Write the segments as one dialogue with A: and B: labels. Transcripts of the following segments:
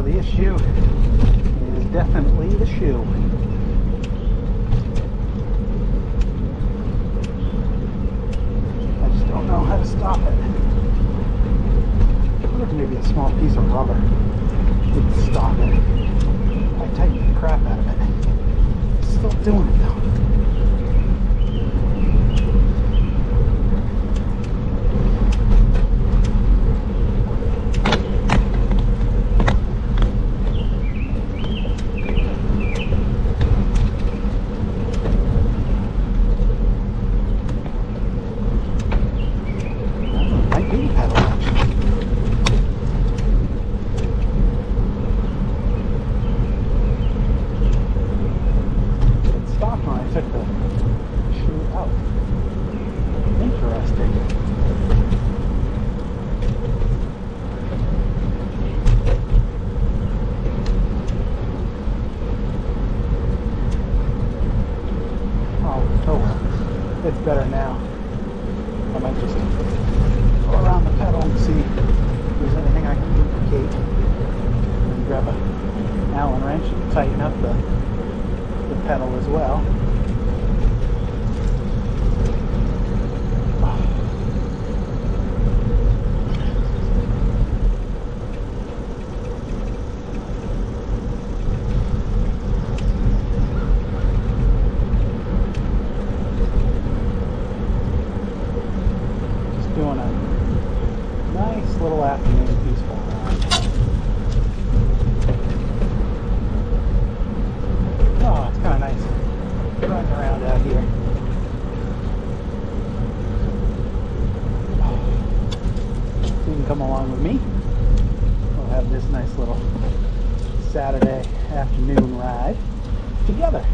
A: the issue is definitely the shoe. I just don't know how to stop it. I wonder if maybe a small piece of rubber would stop it. I tightened the crap out of it. It's still doing it though. It's better now. I might just go around the pedal and see if there's anything I can duplicate. And grab an Allen wrench and tighten up the pedal as well. Doing a nice little afternoon peaceful ride. Oh, it's kind of nice running around out here. So you can come along with me. We'll have this nice little Saturday afternoon ride together.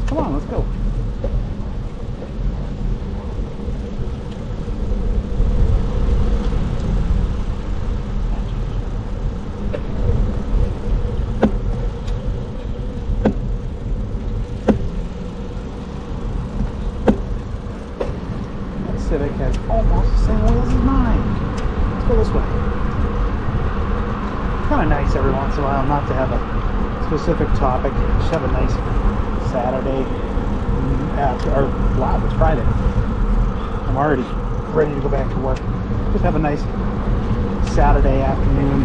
A: Come on, let's go. Civic has almost the same wheels as mine. Let's go this way. It's kind of nice every once in a while not to have a specific topic. Just have a nice Saturday after, or wow, it's Friday. I'm already ready to go back to work. Just have a nice Saturday afternoon.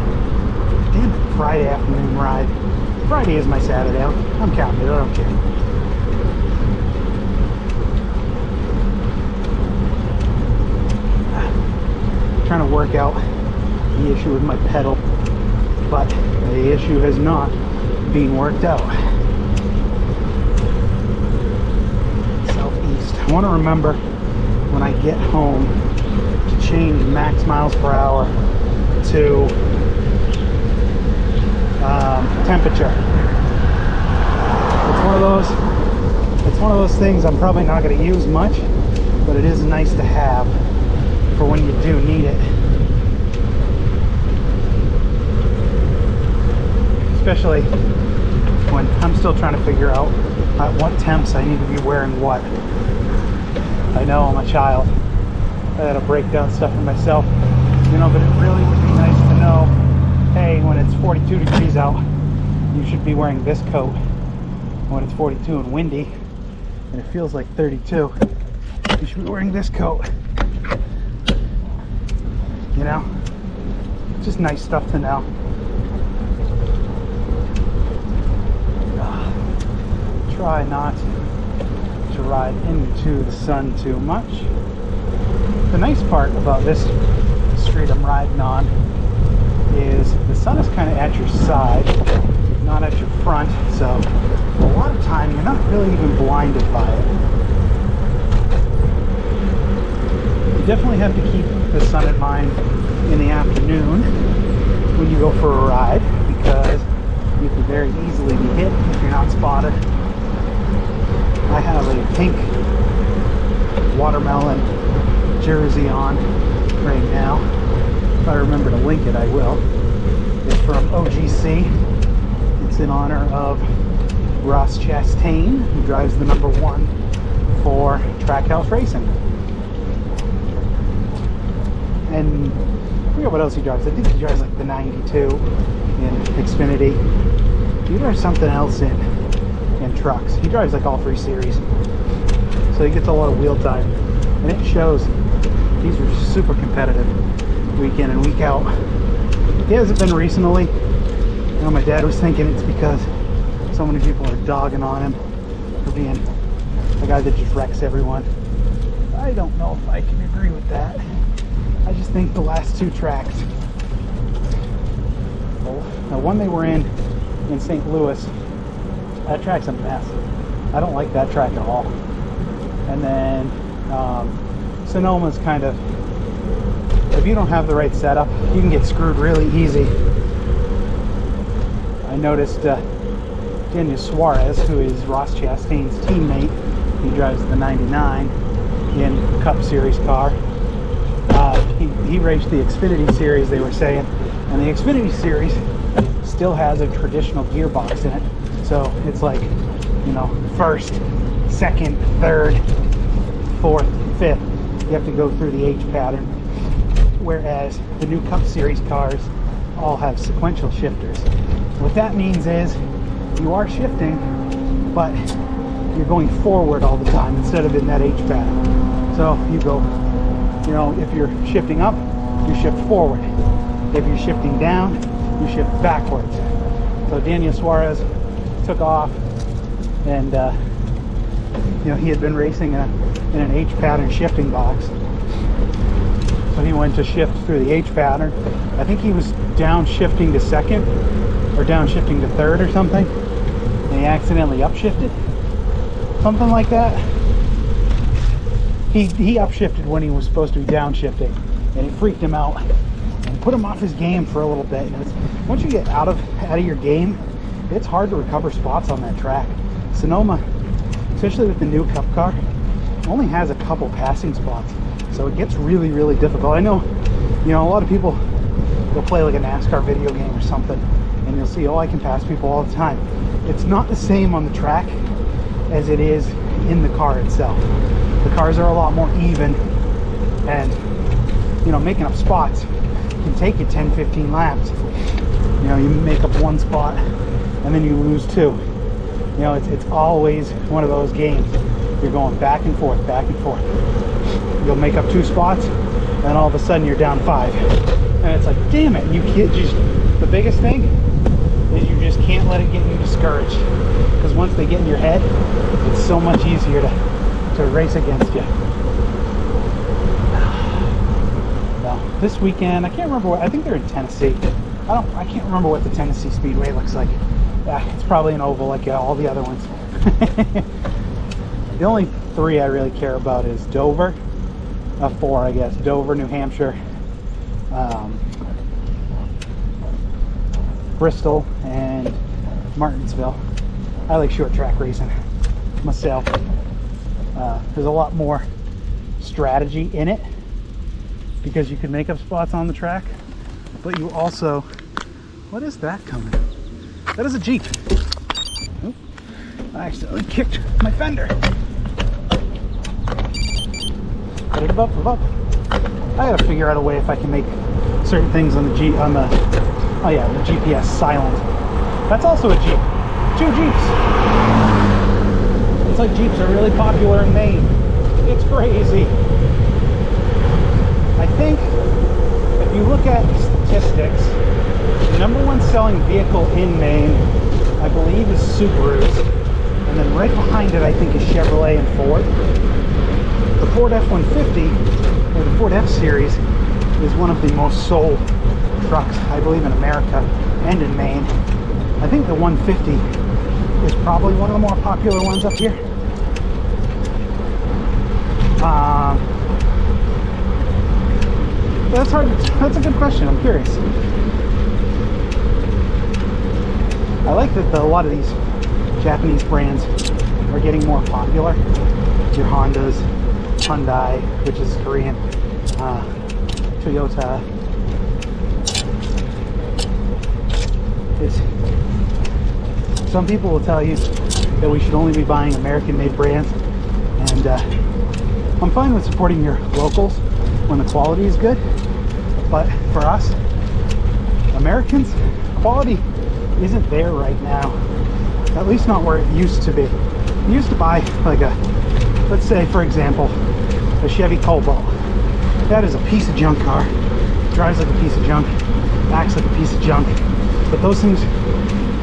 A: Damn it, Friday afternoon ride. Friday is my Saturday. I'm counting it. I don't care. Trying to work out the issue with my pedal, but the issue has not been worked out. Southeast. I want to remember when I get home to change max miles per hour to temperature. It's one of those things I'm probably not going to use much, but it is nice to have for when you do need it. Especially when I'm still trying to figure out at what temps I need to be wearing what. I know I'm a child. I gotta break down stuff for myself. You know, but it really would be nice to know, hey, when it's 42 degrees out, you should be wearing this coat. When it's 42 and windy, and it feels like 32, you should be wearing this coat. You know, just nice stuff to know. Try not to ride into the sun too much. The nice part about this street I'm riding on is the sun is kind of at your side, not at your front, so a lot of time you're not really even blinded by it. You definitely have to keep the sun in mind in the afternoon when you go for a ride, because you can very easily be hit if you're not spotted. I have a pink watermelon jersey on right now. If I remember to link it, I will. It's from OGC. It's in honor of Ross Chastain, who drives the #1 for Trackhouse Racing. And I forget what else he drives. I think he drives like the 92 in Xfinity. He drives something else in trucks. He drives like all 3 series. So he gets a lot of wheel time. And it shows. These are super competitive week in and week out. He hasn't been recently. You know, my dad was thinking it's because so many people are dogging on him for being a guy that just wrecks everyone. I don't know if I can agree with that. I just think the last 2 tracks, the one they were in St. Louis, that track's a mess. I don't like that track at all. And then Sonoma's kind of, if you don't have the right setup, you can get screwed really easy. I noticed Daniel Suarez, who is Ross Chastain's teammate, he drives the 99 in Cup Series car. He raced the Xfinity Series, they were saying, and the Xfinity Series still has a traditional gearbox in it. So it's like, you know, first, second, third, fourth, fifth. You have to go through the H pattern. Whereas the new Cup Series cars all have sequential shifters. What that means is you are shifting, but you're going forward all the time instead of in that H pattern. So you go, you know, if you're shifting up, you shift forward. If you're shifting down, you shift backwards. So Daniel Suarez took off, and you know, he had been racing in an H pattern shifting box. So he went to shift through the H pattern. I think he was downshifting to second or downshifting to third or something, and he accidentally upshifted, something like that. He upshifted when he was supposed to be downshifting, and it freaked him out and put him off his game for a little bit. And once you get out of your game, it's hard to recover spots on that track. Sonoma, especially with the new Cup car, only has a couple passing spots, so it gets really, really difficult. I know, you know, a lot of people will play like a NASCAR video game or something, and you'll see, oh, I can pass people all the time. It's not the same on the track as it is in the car itself. The cars are a lot more even, and you know, making up spots can take you 10-15 laps. You know, you make up one spot and then you lose 2. You know, it's always one of those games. You're going back and forth, back and forth. You'll make up 2 spots, and all of a sudden you're down 5. And it's like, damn it, you can't just, the biggest thing is you just can't let it get you discouraged. Because once they get in your head, it's so much easier to race against you. Now, this weekend, I can't remember what, I think they're in Tennessee. I can't remember what the Tennessee Speedway looks like. It's probably an oval like all the other ones. The only 3 I really care about is Dover, 4 I guess, Dover, New Hampshire, Bristol, and Martinsville. I like short track racing myself. There's a lot more strategy in it because you can make up spots on the track, but you also, what is that coming? That is a Jeep. Oop, I accidentally kicked my fender. Put it up. I gotta figure out a way if I can make certain things on the oh yeah, the GPS silent. That's also a Jeep. 2 Jeeps. It's like Jeeps are really popular in Maine. It's crazy. I think if you look at statistics, the #1 selling vehicle in Maine, I believe, is Subarus. And then right behind it, I think, is Chevrolet and Ford. The Ford F-150, or the Ford F-Series, is one of the most sold trucks, I believe, in America and in Maine. I think the 150 is probably one of the more popular ones up here. That's hard. That's a good question. I'm curious. I like that a lot of these Japanese brands are getting more popular. Your Hondas, Hyundai, which is Korean, Toyota. Some people will tell you that we should only be buying American-made brands, and I'm fine with supporting your locals when the quality is good, But for us Americans, quality isn't there right now. At least not where it used to be. You used to buy like a, let's say for example, a Chevy Cobalt. That is a piece of junk car. Drives like a piece of junk, acts like a piece of junk. But those things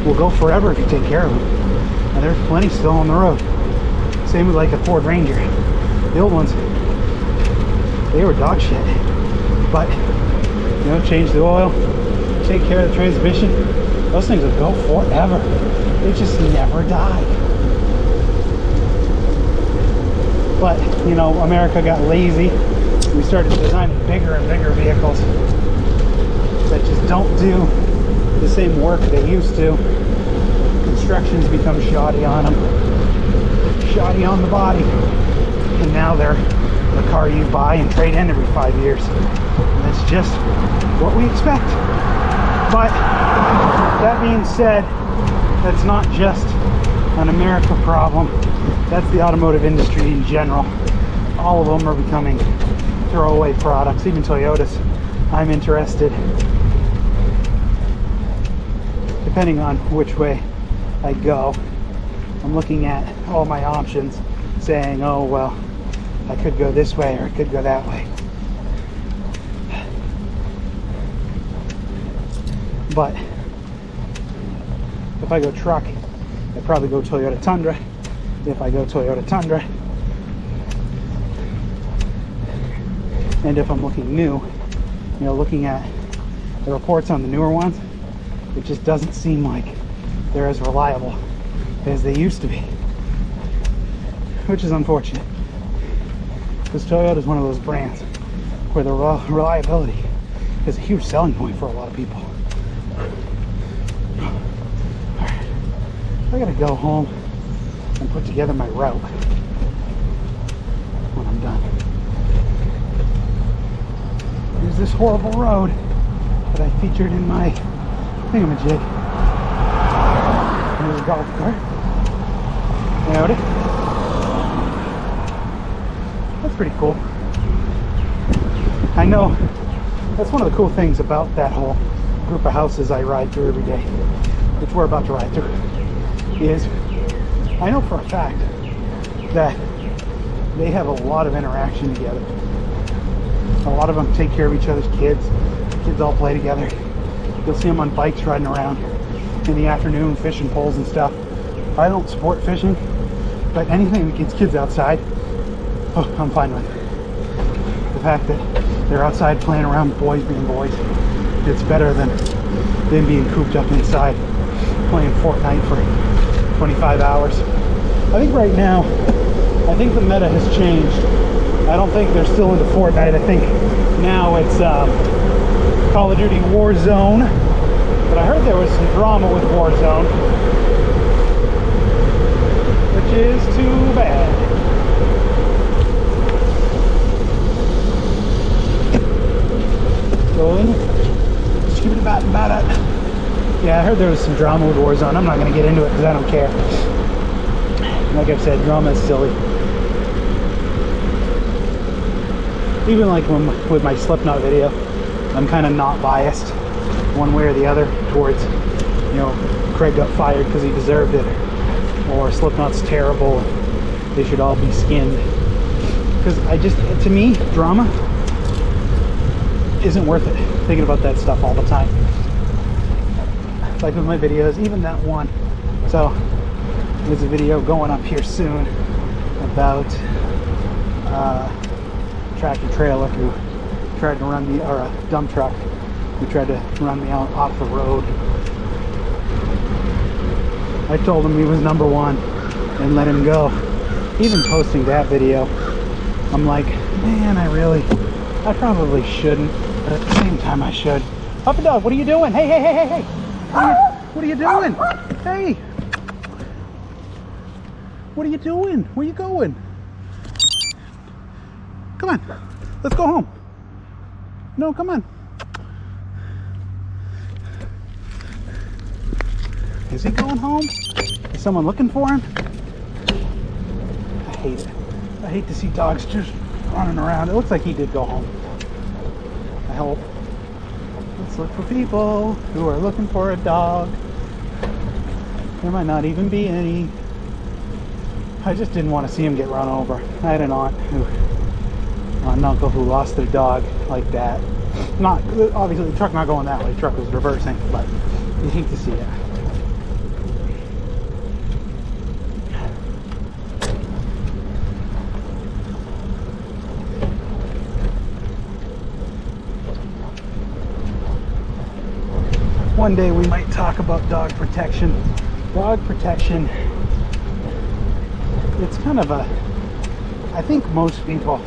A: will go forever if you take care of them. And there's plenty still on the road. Same with like a Ford Ranger. The old ones, they were dog shit. But, you know, change the oil, take care of the transmission, those things will go forever. They just never die. But, you know, America got lazy. We started designing bigger and bigger vehicles that just don't do the same work they used to. Construction's become shoddy on them, shoddy on the body, and now they're the car you buy and trade in every 5 years. And that's just what we expect. But that being said, that's not just an America problem. That's the automotive industry in general. All of them are becoming throwaway products, even Toyotas. I'm interested, depending on which way I go. I'm looking at all my options, saying, oh well, I could go this way or I could go that way. But if I go truck, I'd probably go Toyota Tundra. If I go Toyota Tundra, and if I'm looking new, you know, looking at the reports on the newer ones, it just doesn't seem like they're as reliable as they used to be, which is unfortunate, because Toyota is one of those brands where the reliability is a huge selling point for a lot of people. Alright, I gotta go home and put together my route when I'm done. Here's this horrible road that I featured in my thingamajig. There's a golf cart. Howdy. That's pretty cool. I know that's one of the cool things about that whole group of houses I ride through every day, which we're about to ride through, is I know for a fact that they have a lot of interaction together. A lot of them take care of each other's kids. The kids all play together. You'll see them on bikes riding around in the afternoon, fishing poles and stuff. I don't support fishing, but anything that gets kids outside, oh, I'm fine with. The fact that they're outside playing around, boys being boys, it's better than them being cooped up inside playing Fortnite for 25 hours. I think right now, I think the meta has changed. I don't think they're still into Fortnite. I think now it's Call of Duty Warzone. But I heard there was some drama with Warzone, which is too bad. Going. Just keep it about it. Yeah, I heard there was some drama with Warzone. I'm not going to get into it because I don't care. Like I've said, drama is silly. Even like with my Slipknot video, I'm kind of not biased one way or the other towards, you know, Craig got fired because he deserved it, or Slipknot's terrible, they should all be skinned. Because I just, to me, drama isn't worth it. Thinking about that stuff all the time. Like with my videos, even that one. So there's a video going up here soon about tractor trailer who tried to run me, or a dump truck who tried to run me out off the road. I told him he was number one and let him go. Even posting that video, I'm like, man, I probably shouldn't, but at the same time I should. Puppy dog, what are you doing? Hey, hey, hey, hey, hey! What are you doing? Hey! What are you doing? Where you going? Come on, let's go home. No, come on. Is he going home? Is someone looking for him? I hate it. I hate to see dogs just running around. It looks like he did go home. I hope. Let's look for people who are looking for a dog. There might not even be any. I just didn't want to see him get run over. I had an uncle who lost their dog like that. Not obviously the truck not going that way. The truck was reversing, but you hate to see it. One day we might talk about dog protection. Dog protection, it's kind of a, I think most people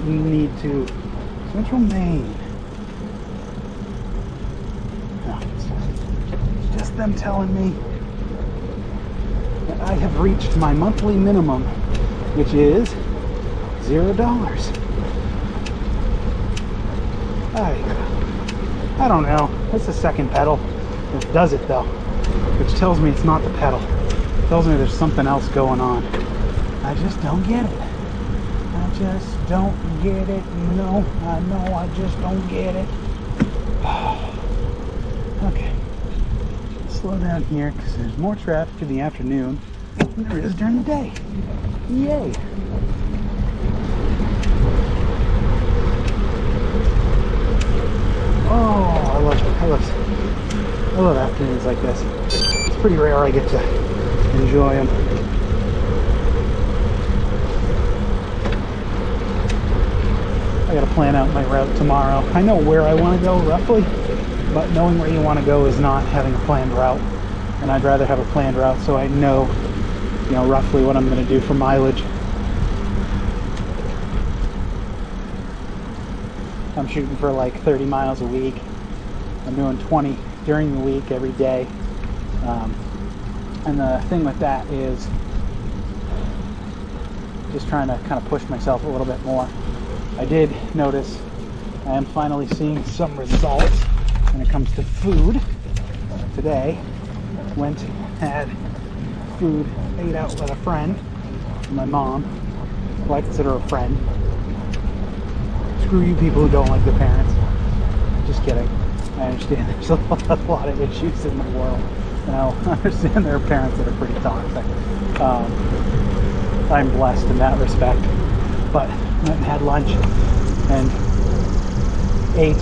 A: need to, Central Maine. No, it's just them telling me that I have reached my monthly minimum, which is $0. I don't know. That's the second pedal that does it though, which tells me it's not the pedal. It tells me there's something else going on. I just don't get it. I just don't get it. No, I know I just don't get it. Okay. Slow down here because there's more traffic in the afternoon than there is during the day. Yay. Oh, I love afternoons like this. It's pretty rare I get to enjoy them. I gotta plan out my route tomorrow. I know where I want to go roughly, but knowing where you want to go is not having a planned route. And I'd rather have a planned route so I know, roughly what I'm going to do for mileage. I'm shooting for like 30 miles a week. I'm doing 20 during the week every day. And the thing with that is just trying to kind of push myself a little bit more. I did notice I am finally seeing some results when it comes to food. Today, went, had food, ate out with a friend, my mom, who I consider a friend. Screw you people who don't like their parents. Just kidding. I understand there's a lot of issues in the world. And I understand there are parents that are pretty toxic. I'm blessed in that respect. But I went and had lunch and ate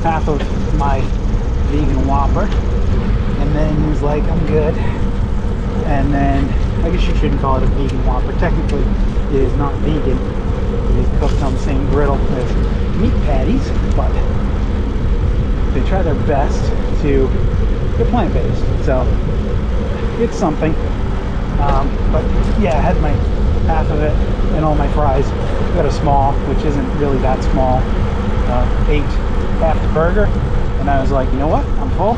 A: half of my vegan Whopper. And then he was like, I'm good. And then, I guess you shouldn't call it a vegan Whopper. Technically, it is not vegan. It is cooked on the same griddle as meat patties, but they try their best to get plant-based. So, it's something. But yeah, I had my half of it and all my fries. Got a small, which isn't really that small. Ate half the burger, and I was like, you know what? I'm full.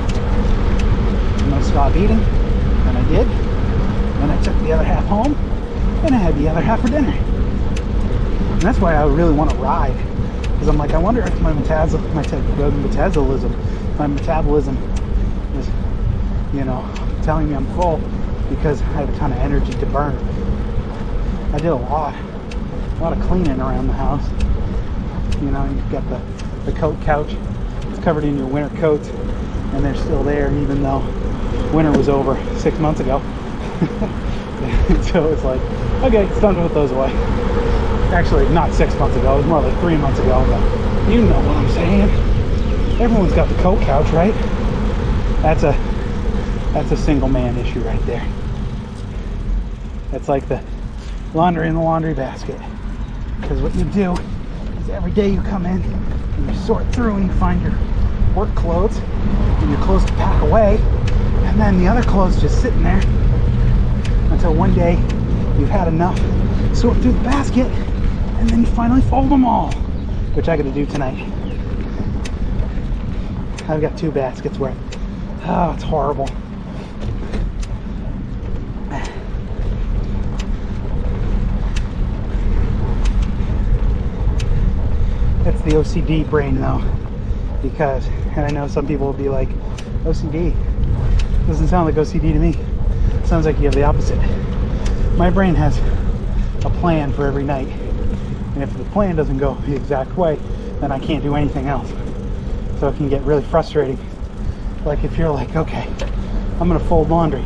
A: I'm gonna stop eating, and I did. And I took the other half home, and I had the other half for dinner. And that's why I really want to ride, because I'm like, I wonder if my metabolism is, telling me I'm full because I have a ton of energy to burn. I did a lot of cleaning around the house. You've got the coat couch. It's covered in your winter coats, and they're still there even though winter was over 6 months ago. So it's like, okay, it's time to put those away. Actually, not 6 months ago. It was more like 3 months ago. But you know what I'm saying. Everyone's got the coat couch, right? That's a single man issue right there. That's like the laundry in the laundry basket. Because what you do is every day you come in and you sort through and you find your work clothes and your clothes to pack away, and then the other clothes just sitting there until one day you've had enough, sort through the basket, and then you finally fold them all, which I gotta do tonight. I've got 2 baskets worth. Oh, it's horrible. That's the OCD brain though, because, and I know some people will be like, OCD? Doesn't sound like OCD to me. It sounds like you have the opposite. My brain has a plan for every night, and if the plan doesn't go the exact way, then I can't do anything else. So it can get really frustrating. Like if you're like, okay, I'm gonna fold laundry,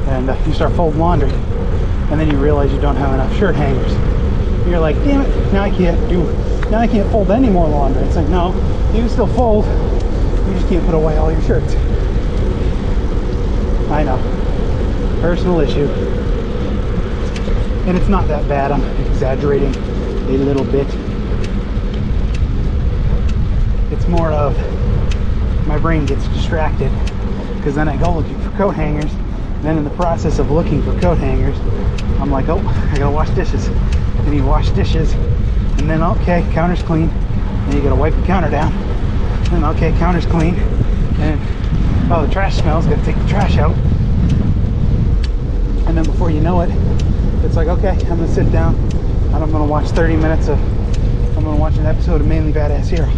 A: and you start folding laundry, and then you realize you don't have enough shirt hangers. And you're like, damn it, now I can't fold any more laundry. It's like, no, you can still fold, you just can't put away all your shirts. I know, personal issue. And it's not that bad, I'm exaggerating a little bit. It's more of my brain gets distracted because then I go looking for coat hangers. Then in the process of looking for coat hangers, I'm like, oh, I gotta wash dishes. And you wash dishes, and then okay, counter's clean. Then you gotta wipe the counter down. And okay, counter's clean. And oh, the trash smells, gotta take the trash out. And then before you know it, it's like, okay, I'm gonna sit down and I'm gonna watch 30 minutes of, I'm gonna watch an episode of Mainly Badass Hero.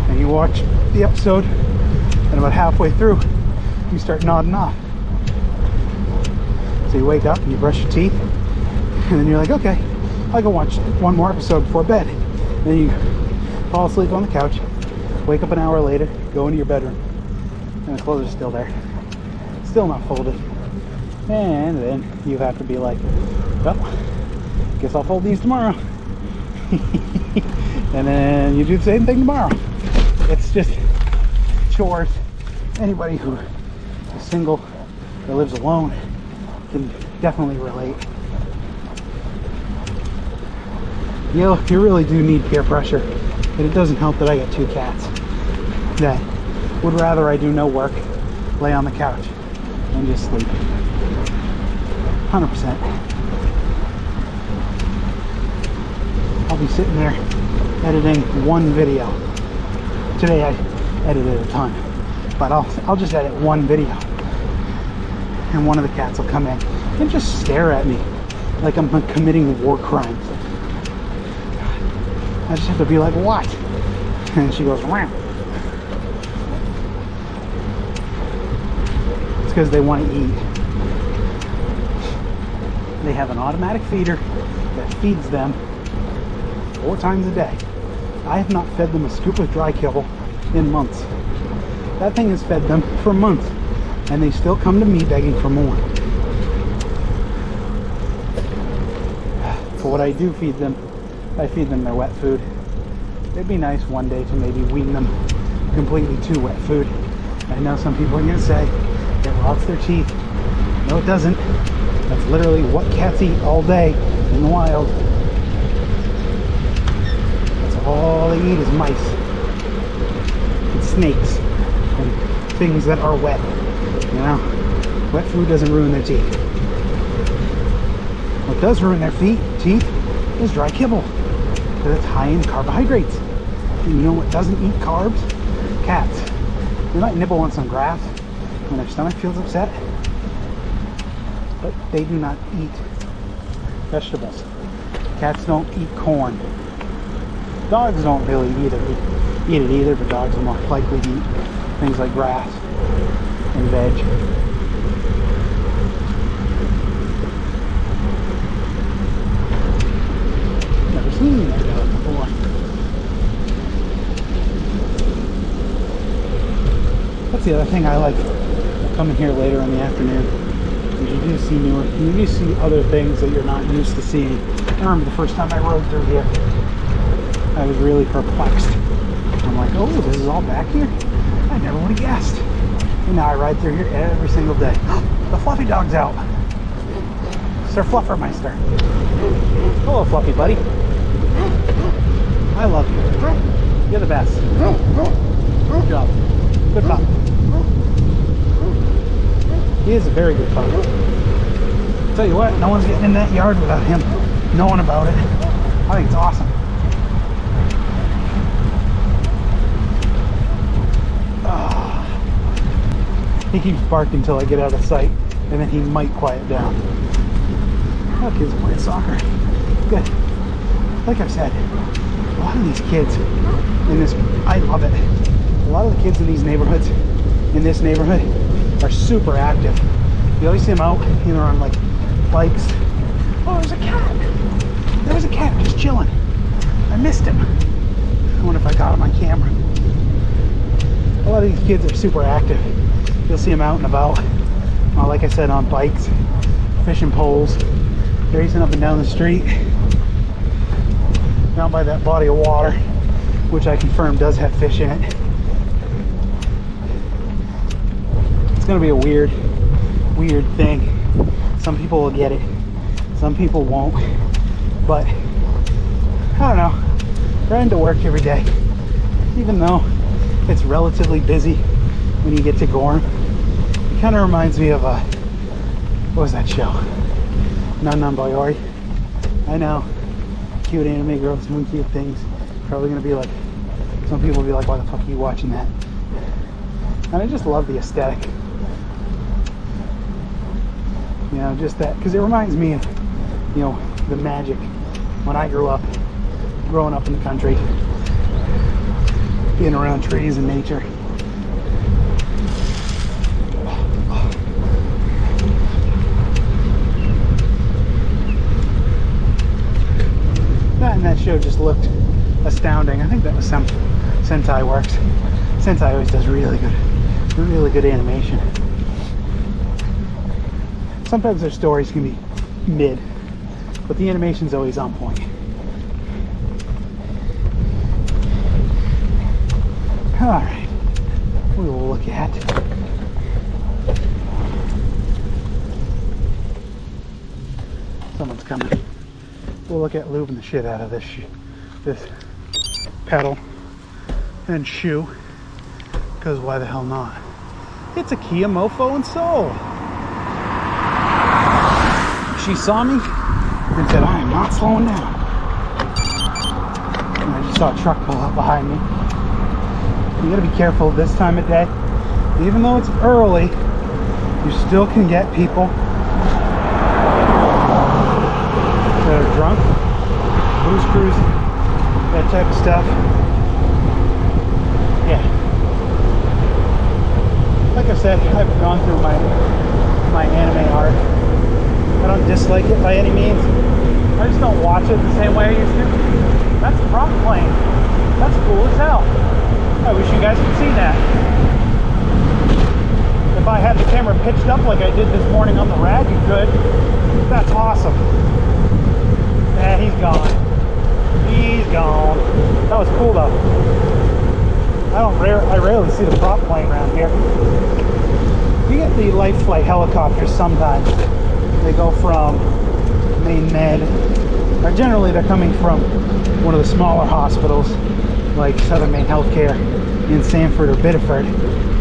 A: And you watch the episode, and about halfway through, you start nodding off. So you wake up and you brush your teeth, and then you're like, okay, I'll go watch one more episode before bed. And then you fall asleep on the couch, wake up an hour later, go into your bedroom, and the clothes are still there, still not folded. And then you have to be like, well, guess I'll fold these tomorrow. And then you do the same thing tomorrow. It's just chores. Anybody who is single or lives alone can definitely relate. You really do need peer pressure, and it doesn't help that I got 2 cats that would rather I do no work, lay on the couch, and just sleep. 100%. I'll be sitting there editing one video. Today I edited a ton, but I'll just edit one video, and one of the cats will come in and just stare at me like I'm committing war crimes. I just have to be like, what? And she goes, wow. It's because they want to eat. They have an automatic feeder that feeds them 4 times a day. I have not fed them a scoop of dry kibble in months. That thing has fed them for months, and they still come to me begging for more. For what I do feed them, I feed them their wet food. It'd be nice one day to maybe wean them completely to wet food. I know some people are going to say it rots their teeth. No, it doesn't. That's literally what cats eat all day in the wild. That's all they eat is mice and snakes and things that are wet. You know, wet food doesn't ruin their teeth. What does ruin their teeth is dry kibble, because it's high in carbohydrates. And you know what doesn't eat carbs? Cats. They might nibble on some grass when their stomach feels upset, but they do not eat vegetables. Cats don't eat corn. Dogs don't really eat it either, but dogs are more likely to eat things like grass and veg. Never seen that dog before. That's the other thing I like coming here later in the afternoon. You do see other things that you're not used to seeing. I remember the first time I rode through here, I was really perplexed. I'm like, oh, this is all back here? I never would have guessed. And now I ride through here every single day. The Fluffy dog's out. Sir Fluffermeister. Hello, Fluffy buddy. I love you. You're the best. Good job. Good pup. He is a very good pup. Tell you what, no one's getting in that yard without him knowing about it. I think it's awesome. He keeps barking until I get out of sight, and then he might quiet down. Oh, kids are playing soccer. Good. Like I've said, a lot of these kids in this, I love it. A lot of the kids in these neighborhoods, in this neighborhood, are super active. You always see them out, either on like bikes. Oh, there's a cat. There was a cat just chilling. I missed him. I wonder if I got him on camera. lot of these kids are super active. You'll see them out and about. Like I said, on bikes, fishing poles, racing up and down the street, down by that body of water, which I confirm does have fish in it. It's gonna be a weird thing. Some people will get it, some people won't, but I don't know. Riding to work every day, even though it's relatively busy when you get to Gorham, it kind of reminds me of what was that show? Non-Bayori. I know, cute anime girls doing cute things. Probably gonna be like, some people will be like, why the fuck are you watching that? And I just love the aesthetic. You know, just that, because it reminds me of, you know, the magic when I grew up, growing up in the country, being around trees and nature. That show just looked astounding. I think that was some Sentai Works. Sentai always does really good animation. Sometimes their stories can be mid, but the animation's always on point. All right, we will look at someone's coming. We'll look at lubing the shit out of this pedal and shoe, because why the hell not? It's a Kia Mofo and Soul. She saw me and said, I am not slowing down. And I just saw a truck pull up behind me. You gotta be careful this time of day. Even though it's early, you still can get people that are drunk, booze cruise, that type of stuff. Yeah. Like I said, I've gone through my anime art. I don't dislike it by any means. I just don't watch it the same way I used to. That's a prop plane. That's cool as hell. I wish you guys could see that. If I had the camera pitched up like I did this morning on the rad, you could. That's awesome. Yeah, he's gone. He's gone. That was cool though. I rarely see the prop plane around here. You get the light flight helicopters sometimes. They go from Maine Med, or generally they're coming from one of the smaller hospitals like Southern Maine Healthcare in Sanford or Biddeford,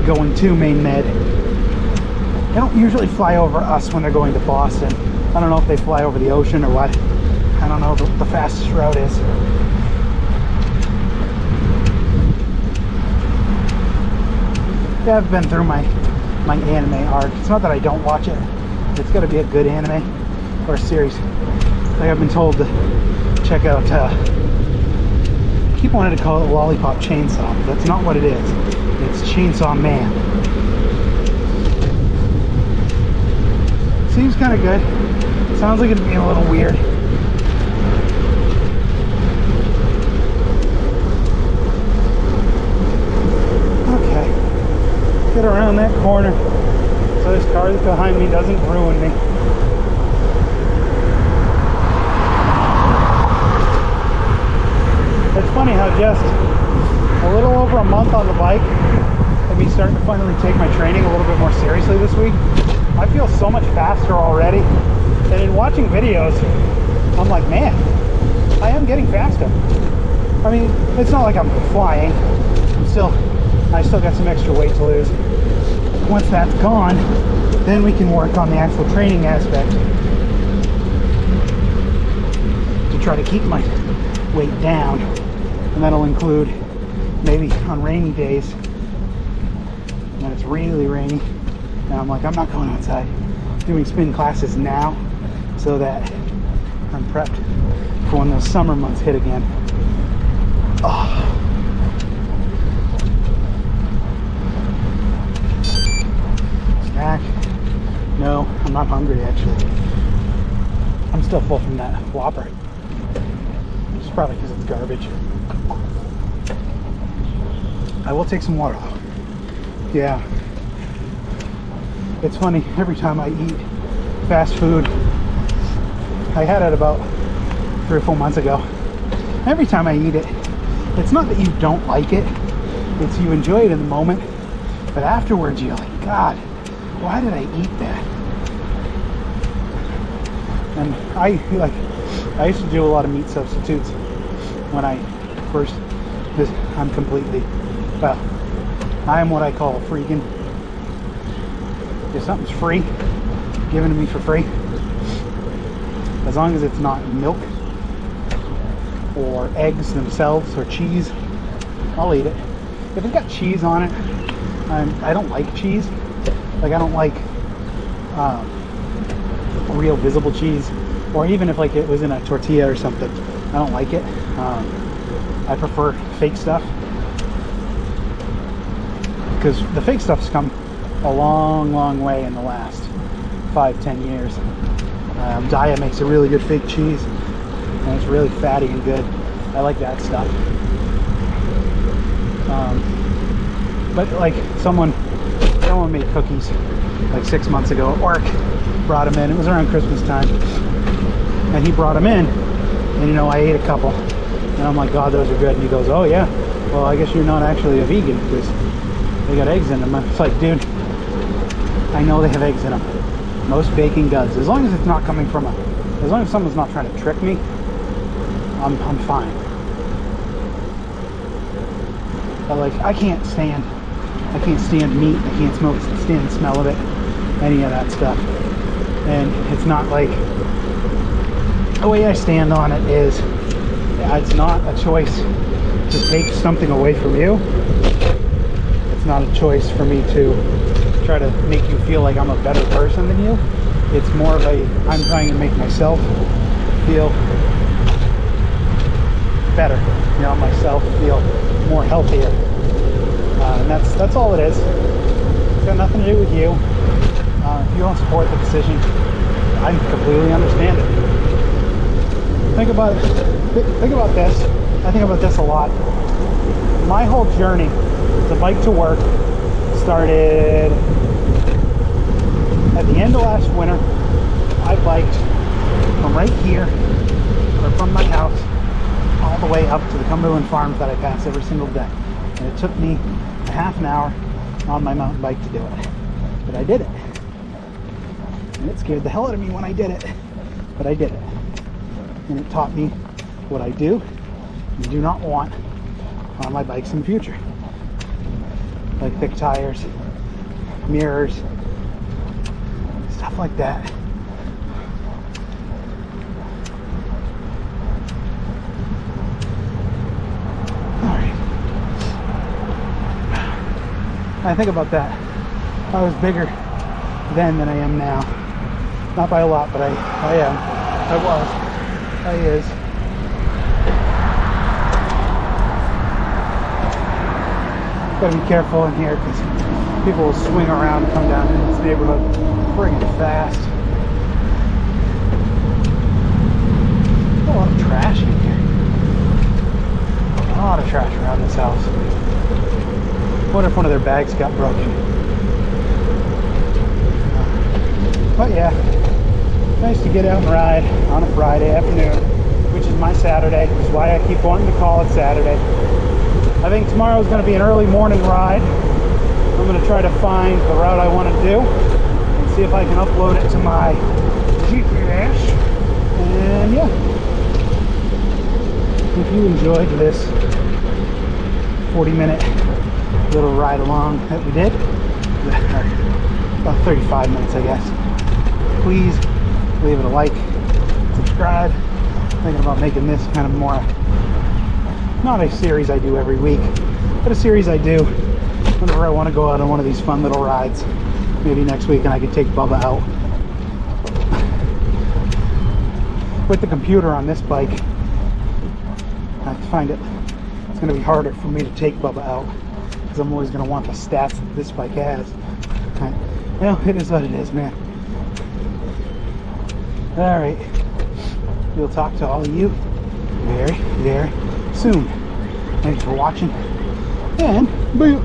A: going to Maine Med. They don't usually fly over us when they're going to Boston. I don't know if they fly over the ocean or what. I don't know what the fastest route is. Yeah, I've been through my anime arc. It's not that I don't watch it. It's got to be a good anime or a series. Like I've been told to check out, I keep wanting to call it Lollipop Chainsaw, but that's not what it is. It's Chainsaw Man. Seems kind of good. Sounds like it's being a little weird. Okay. Get around that corner so this car that's behind me doesn't ruin me. It's funny how just a little over a month on the bike and me starting to finally take my training a little bit more seriously this week, I feel so much faster already. And in watching videos, I'm like, man, I am getting faster. I mean, it's not like I'm flying. I still got some extra weight to lose. Once that's gone, then we can work on the actual training aspect to try to keep my weight down. And that'll include maybe on rainy days when it's really rainy and I'm like, I'm not going outside, doing spin classes now so that I'm prepped for when those summer months hit again. Oh. Snack? No, I'm not hungry actually. I'm still full from that Whopper. It's probably because it's garbage. I will take some water though. Yeah. It's funny, every time I eat fast food, I had it about 3 or 4 months ago. Every time I eat it, it's not that you don't like it, it's you enjoy it in the moment, but afterwards you're like, God, why did I eat that? And I used to do a lot of meat substitutes when I first, I'm completely, well, I am what I call a freaking. If something's free, given to me for free, as long as it's not milk or eggs themselves or cheese, I'll eat it. If it's got cheese on it, I don't like cheese. Like, I don't like real visible cheese, or even if like it was in a tortilla or something, I don't like it. I prefer fake stuff, because the fake stuff's come a long way in the last 5-10 years. Daiya makes a really good fake cheese, and it's really fatty and good. I like that stuff. But like someone made cookies like 6 months ago at work, brought them in. It was around Christmas time, and he brought them in, and you know, I ate a couple, and I'm like, God, those are good. And he goes, oh yeah, well, I guess you're not actually a vegan because they got eggs in them. It's like, dude, I know they have eggs in them. Most baking does. As long as it's not coming from as long as someone's not trying to trick me, I'm fine. But like, I can't stand meat. I can't stand the smell of it, any of that stuff. And it's not like, the way I stand on it is, it's not a choice to take something away from you. It's not a choice for me to try to make you feel like I'm a better person than you. It's more of I'm trying to make myself feel better, you know, myself feel more healthier. And that's all it is. It's got nothing to do with you. If you don't support the decision, I completely understand it. Think about this. I think about this a lot. My whole journey to bike to work started at the end of last winter. I biked from right here, or from my house, all the way up to the Cumberland farms that I pass every single day. And it took me a half an hour on my mountain bike to do it. But I did it. And it scared the hell out of me when I did it. But I did it. And it taught me what I do and do not want on my bikes in the future. Like thick tires, mirrors, stuff like that. I think about that. I was bigger then than I am now. Not by a lot, but I am. I was. I is. Gotta be careful in here because people will swing around and come down in this neighborhood friggin' fast. A lot of trash in here. A lot of trash around this house. I wonder if one of their bags got broken. But yeah, nice to get out and ride on a Friday afternoon, which is my Saturday, which is why I keep wanting to call it Saturday. I think tomorrow is going to be an early morning ride. I'm going to try to find the route I want to do and see if I can upload it to my GPS. And yeah, if you enjoyed this 40-minute little ride along that we did, about 35 minutes I guess, please leave it a like, subscribe. I'm thinking about making this kind of more, not a series I do every week, but a series I do whenever I want to go out on one of these fun little rides. Maybe next week and I could take Bubba out. With the computer on this bike, I find it's going to be harder for me to take Bubba out because I'm always going to want the stats that this bike has. Well, it is what it is, man. Alright, we'll talk to all of you very, very soon. Thanks for watching, and boo!